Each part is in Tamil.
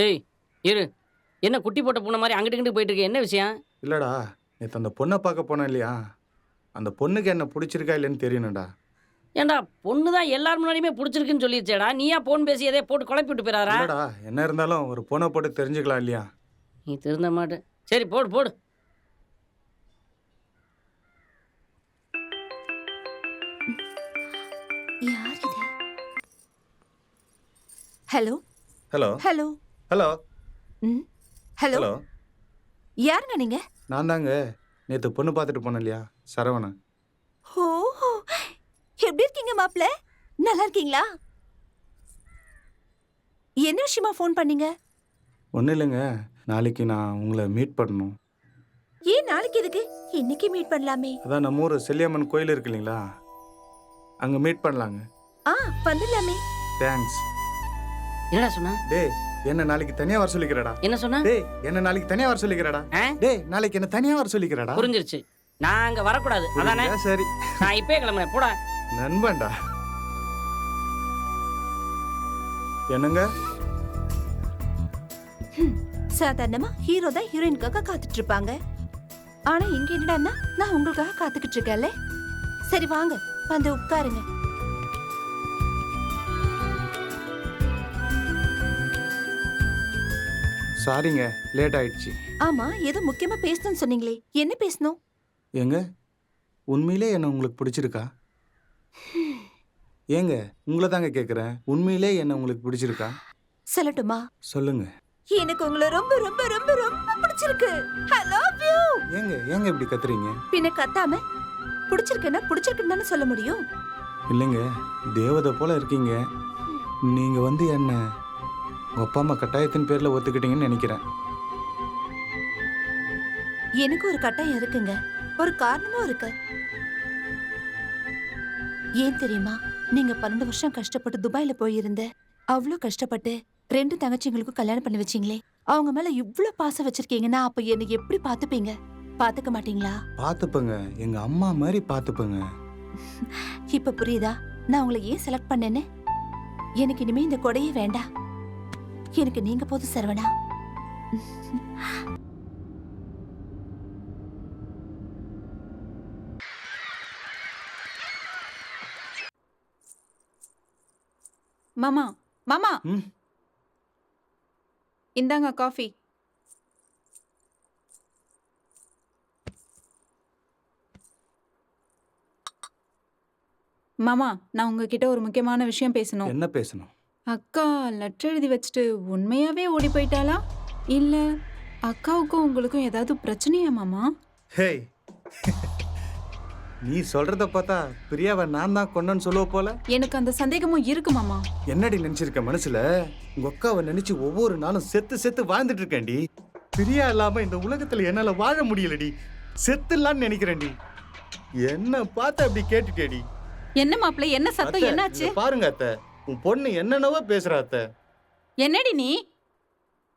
ஏய் இரு. என்ன குட்டி போட்ட பூனை மாதிரி அங்கிட்டு இங்கிட்டு போயிட்டு இருக்க? என்ன விஷயம்? இல்லடா, நேற்று அந்த பொண்ணை பார்க்க போனேன் இல்லையா, அந்த பொண்ணுக்கு என்ன பிடிச்சிருக்கா இல்லைன்னு தெரியணும்டா. ஏன்டா பொண்ணு தான் எல்லார் முன்னாடியுமே பிடிச்சிருக்குன்னு சொல்லிடுச்சேடா. நீயா போன் பேசி எதையோ போட்டு குழப்பி விட்டு போயிடாரா? இல்லடா, என்ன இருந்தாலும் ஒரு பொண்ணை போட்டு தெரிஞ்சுக்கலாம் இல்லையா? நீ திருந்த மாட்டே. சரி போடு போடு. யார் இது? ஹலோ ஹலோ ஹலோ ஹலோ ம் ஹலோ ஹலோ, யாருங்க நீங்க? நான் தாங்க நேற்று பொண்ணு பார்த்துட்டு போனேன் இல்லையா, சரவணன். ஓ, எப்படி இருக்கீங்க மாப்ள? நல்லா இருக்கீங்களா? என்ன விஷயமா ஃபோன் பண்ணீங்க? ஒன்றும் இல்லைங்க, நாளைக்கு நான் உங்களை மீட் பண்ணணும். ஏன் நாளைக்கு எதுக்கு? இன்னைக்கு மீட் பண்ணலாமே. அதான் நம்ம ஊர் செல்லியம்மன் கோயில் இருக்கு இல்லைங்களா, அங்கே மீட் பண்ணலாங்க. வந்துடலாமே. தேங்க்ஸ். என்னடா சொன்னா? டேய், என்ன நாளைக்கு தனியாக வர சொல்லிக்கிறடா. என்ன சொன்னா? டேய், என்ன நாளைக்கு தனியாக வர சொல்லிக்கிறடா. டேய், நாளைக்கு என்ன தனியாக வர சொல்லிக்கிறடா. புரிஞ்சிருச்சு. நான் அங்க வரக்கூடாது அதானே? சரி, நான் இப்பே கிளம்புறேன். போடா. நண்பன்டா. என்னங்க? சாதாரணமா ஹீரோ தான் ஹீரோயினுக்காக காத்துட்டு இருப்பாங்க. ஆனா இங்க என்னடான்னா நான் உங்களுக்காக காத்துக்கிட்டு இருக்கேன்ல. சரி வாங்க, வந்து உட்காருங்க. சாரிங்க, லேட் ஆயிடுச்சு. ஆமா, ஏதோ முக்கியமா பேசணும்னு சொன்னீங்களே, என்ன பேசணும்? ஏங்க, உண்மையிலே என்ன உங்களுக்கு பிடிச்சிருக்கா? ஏங்க, உங்களை தாங்க கேட்குறேன், உண்மையிலே என்ன உங்களுக்கு பிடிச்சிருக்கா? சொல்லட்டுமா? சொல்லுங்க. எனக்கு உங்களை ரொம்ப ரொம்ப ரொம்ப ரொம்ப பிடிச்சிருக்கு. I love you. ஏங்க ஏங்க இப்படி கத்துறீங்க? பின்ன கத்தாம பிடிச்சிருக்குன்னா பிடிச்சிருக்குன்னு தானே சொல்ல முடியும். இல்லைங்க, தேவதை போல இருக்கீங்க. நீங்க வந்து என்ன உங்க அப்பா அம்மா கட்டாயத்தின் பேர்ல ஒத்துக்கிட்டீங்கன்னு நினைக்கிறேன். எனக்கு ஒரு கட்டாயம் இருக்குங்க, ஒரு காரணமும் இருக்கு. ஏன் தெரியுமா? நீங்க 12 வருஷம் கஷ்டப்பட்டு துபாயில போயிருந்த, அவ்வளோ கஷ்டப்பட்டு 2 தங்கச்சிங்களுக்கும் கல்யாணம் பண்ணி வச்சீங்களே, அவங்க மேல இவ்ளோ பாசம் வச்சிருக்கீங்கன்னா அப்ப என்ன எப்படி பாத்துப்பீங்க? பாத்துக்க மாட்டீங்களா? பாத்துப்பங்க, எங்க அம்மா மாதிரி பாத்துப்பங்க. இப்ப புரியுதா நான் உங்களை ஏன் செலக்ட் பண்ணேன்னு? எனக்கு இனிமே இந்த கொடையே வேண்டாம். எனக்கு நீங்க போதும் சரவணா. மாமா மாமா, ம், இந்தாங்க காஃபி. மாமா, நான் உங்ககிட்ட ஒரு முக்கியமான விஷயம் பேசணும். என்ன பேசணும்? அக்கா லெட்டர் எழுதி வச்சுட்டு உண்மையாவே ஓடி போயிட்டாளா, இல்ல அக்காவுக்கும் உங்களுக்கும் ஏதாவது பிரச்சனையா மாமா? ஹேய், நீ சொல்றத பார்த்தா பிரியாவை நான் தான் கொண்டேன்னு சொல்லுவ போல. எனக்கு அந்த சந்தேகமும் இருக்கு மாமா. என்னடி நினைச்சிருக்க மனசுல? உங்க அக்காவை நினைச்சு ஒவ்வொரு நாளும் செத்து செத்து வாழ்ந்துட்டு இருக்கேன்டி. பிரியா இல்லாம இந்த உலகத்துல என்னால வாழ முடியலடி. செத்துலான்னு நினைக்கிறேன்டி. என்ன பார்த்து அப்படி கேட்டுட்டேடி. என்ன மாப்பிள்ளை, என்ன சத்தம், அத்தை, என்னாச்சு? இங்க பாருங்க அத்தை, உன் பொண்ணு என்னென்னவோ பேசுறா அத்தை. என்னடி நீ?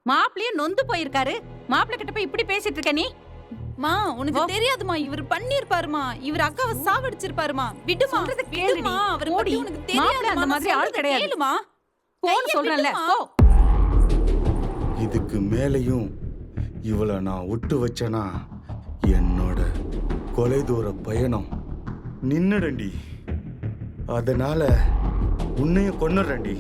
மாப்பிள்ளையே நொந்து போயிருக்காரு, மாப்பிள்ளை கிட்ட போய் இப்படி பேசிட்டு இருக்க நீ? மா, உனக்கு தெரியாதுமா, இவர் பண்ணிருப்பாருமா, இவர் அக்காவை சாவடிச்சிருப்பாருமா. விடுமா, விடுமா, அவர் பத்தி உனக்கு தெரியாது. அந்த மாதிரி ஆள் கிடையாது. கேளுமா, போன்னு சொல்றேன்ல. போ. இதுக்கு மேலையும் இவளை நான் விட்டு வச்சேனா என்னோட கொலைதூர பயணம் நின்னுடண்டி. அதனால உன்னையும் கொன்னுறேன்டி.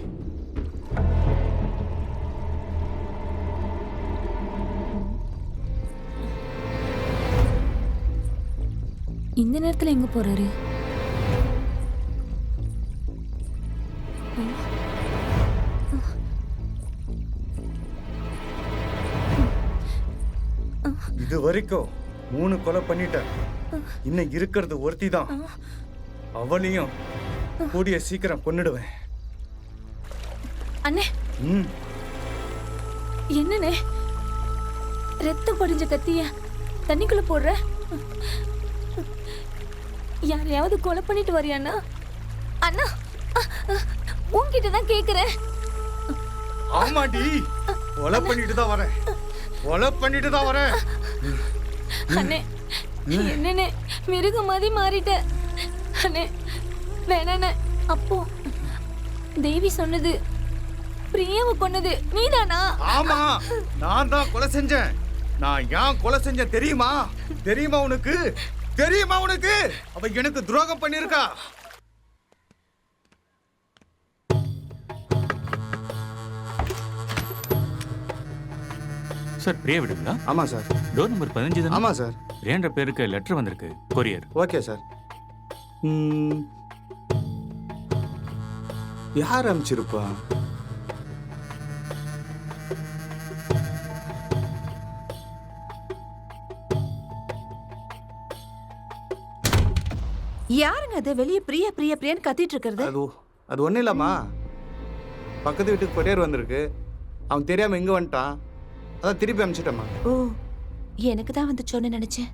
இந்த நேரத்துல எங்க போறாரு? இது வரைக்கும் 3 கொலை பண்ணிட்டேன். இன்னும் இருக்கிறது ஒருத்தி தான். அவளையும் கூடிய சீக்கிரம் கொன்னுடுவேன். அண்ணே, ம், என்னண்ணே ரத்தம் படிஞ்ச கத்திய தண்ணிக்குள்ள போடுற? யாரையாவது கொலை பண்ணிட்டு வரியாண்ணா? அண்ணா, உன்கிட்ட தான் கேக்குறேன். ஆமாடி, கொலை பண்ணிட்டு தான் வரேன். கொலை பண்ணிட்டு தான் வரேன். அண்ணே, என்னண்ணே மிருகம் மாதிரி மாறிட்ட? அண்ணே வேணாண்ணே. அப்போ தேவி சொன்னது பிரியாவை கொன்னது நீதானா? ஆமா, நான் தான் கொலை செஞ்சேன். நான் ஏன் கொலை செஞ்சேன் தெரியுமா? தெரியுமா உனக்கு? தெரியுமா உனக்கு? அவ எனக்கு துரோகம் பண்ணிருக்கா. சார் பிரியா விடுங்களா? ஆமா சார். டோர் நம்பர் 15 தானே? ஆமா சார். பிரியான்ற பேருக்கு லெட்டர் வந்திருக்கு, கொரியர். Okay sir. யார் அனுப்பிச்சிருப்பா? யாருங்க அது வெளியே பிரியா பிரியா பிரியான்னு கத்திட்டு இருக்கிறது? அது ஒன்றும் இல்லைம்மா. பக்கத்து வீட்டுக்கு கொரியர் வந்திருக்கு. அவன் தெரியாம இங்க வந்துட்டான். அதான் திருப்பி அனுப்பிச்சிட்டம்மா. ஓ, எனக்கு தான் வந்து சொன்ன நினைச்சேன்.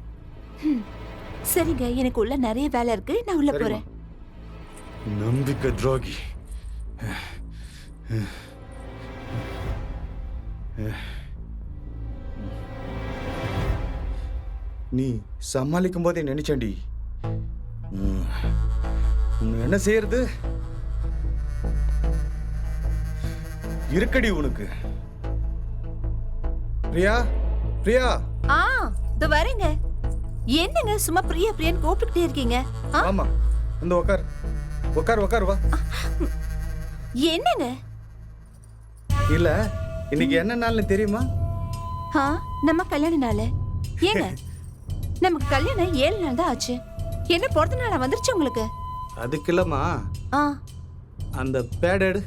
சரிங்க, எனக்கு உள்ள நிறைய வேலை இருக்கு, நான் உள்ள போறேன். நம்பிக்கை துரோகி. நீ சமாளிக்கும் போதே நினைச்சேன்டி, என்ன செய்யறது? இருக்கடி உனக்கு. பிரியா, பிரியா. ஆ, இதோ வரேங்க. என்னங்க சும்மா பிரியா பிரியான்னு கூப்பிட்டுக்கிட்டே இருக்கீங்க? ஆமா, வந்து உட்கார். உட்கார் வா. என்னங்க? இல்ல, இன்னைக்கு என்ன நாள்னு தெரியுமா? நம்ம கல்யாண நாள். ஏங்க, நமக்கு கல்யாணம் 7 நாள் தான் ஆச்சு. என்ன பிறந்த நாளா வந்துருச்சு உங்களுக்கு? அதுக்கு இல்லம்மா, ஆ, அந்த பேட் எடு.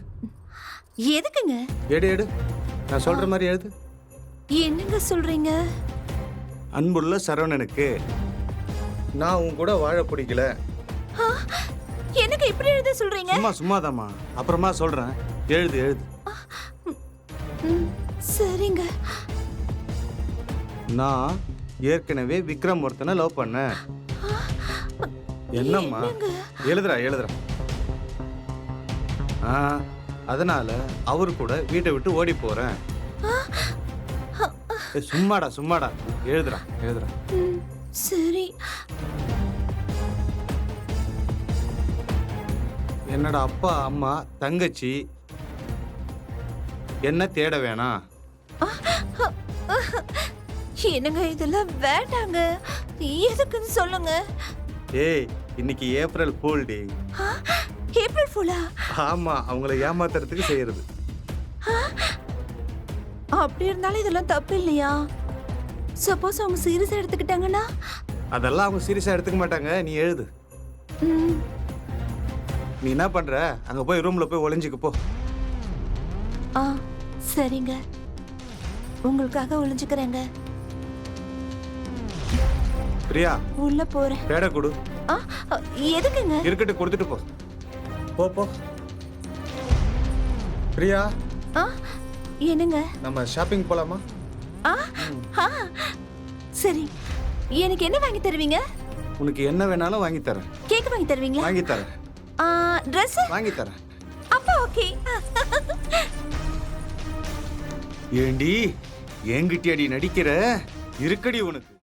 எதுக்குங்க? எடு. நான் சொல்ற மாதிரி எழுது. என்னங்க சொல்றீங்க? அன்புள்ள சரவணனுக்கு, நான் உன் கூட வாழ பிடிக்கல. எனக்கு இப்படி எழுத சொல்றீங்க? சும்மாதாம்மா, அப்புறமா சொல்றேன். எழுது. சரிங்க. நான் ஏற்கனவே விக்ரம் ஒருத்தனை லவ் பண்ணேன். என்னம்மா? எழுதுறா. அதனால அவரு கூட வீட்டை விட்டு ஓடி போறேன். சும்மாடா. எழுதுறா. சரி. என்னோட அப்பா, அம்மா, தங்கச்சி என்ன தேட வேணாம். என்னங்க இதெல்லாம் வேண்டாங்க. எதுக்குன்னு சொல்லுங்க. ஏய், இன்னைக்கு ஏப்ரல் ஃபூல் டே. ஏப்ரல் ஃபூலா? ஆமா, அவங்கள ஏமாத்துறதுக்கு செய்யறது. அப்படி இருந்தாலும் இதெல்லாம் தப்பு இல்லையா? சப்போஸ் அவங்க சீரியஸா எடுத்துக்கிட்டாங்கன்னா? அதெல்லாம் அவங்க சீரியஸா எடுத்துக்க மாட்டாங்க. நீ எழுது. நீ என்ன பண்ற? அங்க போய் ரூம்ல போய் ஒளிஞ்சுக்க போ. சரிங்க, உங்களுக்காக ஒளிஞ்சுக்கிறேங்க. பிரியா, உள்ள போறேன். பேட கொடு. எதுக்குங்க? இருக்கட்டும், கொடுத்துட்டு போ. பிரியா, என்னங்க? நம்ம ஷாப்பிங் போலாமா? சரி, எனக்கு என்ன வாங்கி தருவீங்க? உனக்கு என்ன வேணாலும் வாங்கி தரேன். கேக் வாங்கி தருவீங்களா? வாங்கி தரேன். ட்ரெஸ் வாங்கி தரேன். அப்பா ஓகே. ஏண்டி என்கிட்ட அடி நடிக்கிற? இருக்கடி உனக்கு.